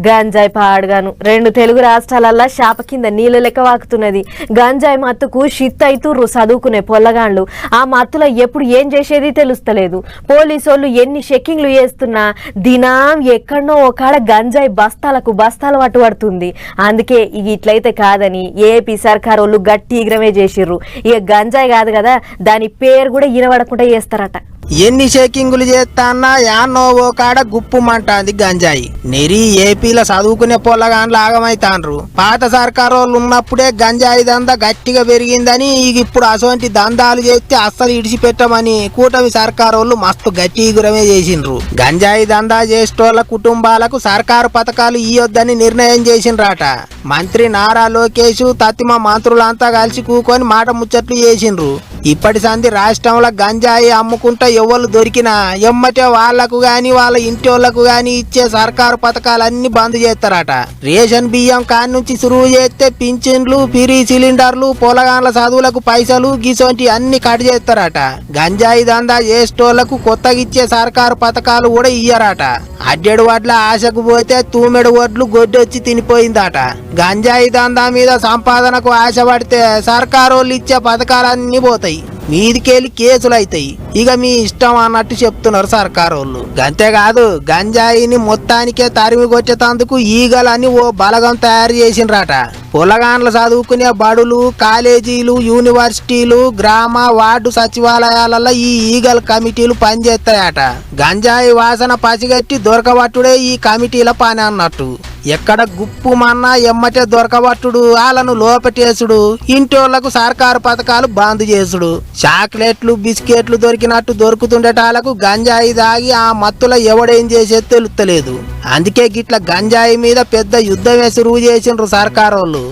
గంజాయి పాడుగాను 2 తెలుగు రాష్ట్రాలల్లా శాప కింద నీళ్ళ లెక్క వాకుతున్నది. గంజాయి మత్తుకు షిత్ అయితుర్రు చదువుకునే పొల్లగాండ్లు. ఆ మత్తులో ఎప్పుడు ఏం చేసేది తెలుస్తలేదు. పోలీసోళ్ళు ఎన్ని చెక్కింగ్లు చేస్తున్నా దినం ఎక్కడనో ఒకాడ గంజాయి బస్తాలకు బస్తాలు పట్టుబడుతుంది. అందుకే ఇక ఇట్లయితే కాదని ఏపీ సర్కార్ వాళ్ళు గట్టి ఈగ్రమే చేసిర్రు. ఇక గంజాయి కాదు కదా, దాని పేరు కూడా ఇనబడకుండా చేస్తారట. ఎన్ని షేకింగులు చేస్తాన్నా యాన్నో ఓ కాడ గుప్పుమంటాంది గంజాయి. నెరి ఏపీలో చదువుకునే పొల్లగాండ్లు ఆగమైతాండ్రు. పాత సర్కారు వాళ్ళు ఉన్నప్పుడే గంజాయి దందా గట్టిగా పెరిగిందని ఇప్పుడు అసోంటి దందాలు చేస్తే అస్సలు ఇడిచిపెట్టమని కూటమి సర్కారు వాళ్ళు మస్తు గట్టి ఈగురమే చేసిండ్రు. గంజాయి దందా చేసేటోళ్ల కుటుంబాలకు సర్కారు పథకాలు ఇయ్యొద్దని నిర్ణయం చేసిండ్రట. మంత్రి నారా లోకేష్ తత్తిమ మంత్రులంతా కలిసి కూకొని మాట ముచ్చట్లు చేసిండ్రు. ఇప్పటి సంది రాష్ట్రంలో గంజాయి అమ్ముకుంటా ఎవరు దొరికినా ఎమ్మటే వాళ్లకు గాని వాళ్ళ ఇంటి వాళ్ళకు గాని ఇచ్చే సర్కారు పథకాలన్నీ బంద్ చేస్తారట. రేషన్ బియ్యం కాని నుంచి సురువు చేస్తే పింఛన్లు, పిరి సిలిండర్లు, పొలగాండ్ల చదువులకు పైసలు గిసొంటి అన్ని కట్ చేస్తారట. గంజాయి దందా చేసేటోళ్లకు కొత్తగా ఇచ్చే సర్కారు పథకాలు కూడా ఇయ్యరట. అడ్డెడు వడ్ల ఆశకు పోతే తూమెడు వడ్లు గొడ్డొచ్చి తినిపోయిందట. గంజాయి దందా మీద సంపాదనకు ఆశ పడితే సర్కారు వాళ్ళు ఇచ్చే పథకాలన్నీ పోతాయి, మీదికెళ్ళి కేసులు అవుతాయి. ఇక మీ ఇష్టం అన్నట్టు చెప్తున్నారు సర్కారు వాళ్ళు. అంతేకాదు గంజాయిని మొత్తానికే తరిమి కొట్టేందుకు ఈగలని ఓ బలగం తయారు చేసిండ్రట. పొలగాండ్లు చదువుకునే బడులు, కాలేజీలు, యూనివర్సిటీలు, గ్రామ వార్డు సచివాలయాలలో ఈ ఈగల కమిటీలు పనిచేస్తాయట. గంజాయి వాసన పసిగట్టి దొరకబట్టుడే ఈ కమిటీల పని అన్నట్టు. ఎక్కడ గుప్పుమన్నా ఎమ్మటే దొరకబట్టుడు, వాళ్ళను లోపటేసుడు, ఇంటోళ్లకు సర్కారు పథకాలు బంద్ చేసుడు. చాక్లెట్లు, బిస్కెట్లు దొరికినట్టు దొరుకుతుండేటాలకు గంజాయి దాగి ఆ మత్తుల ఎవడేం చేసేది తెలుస్తలేదు. అందుకే గిట్ల గంజాయి మీద పెద్ద యుద్ధమే సురువు చేసిండ్రు సర్కారోళ్ళు.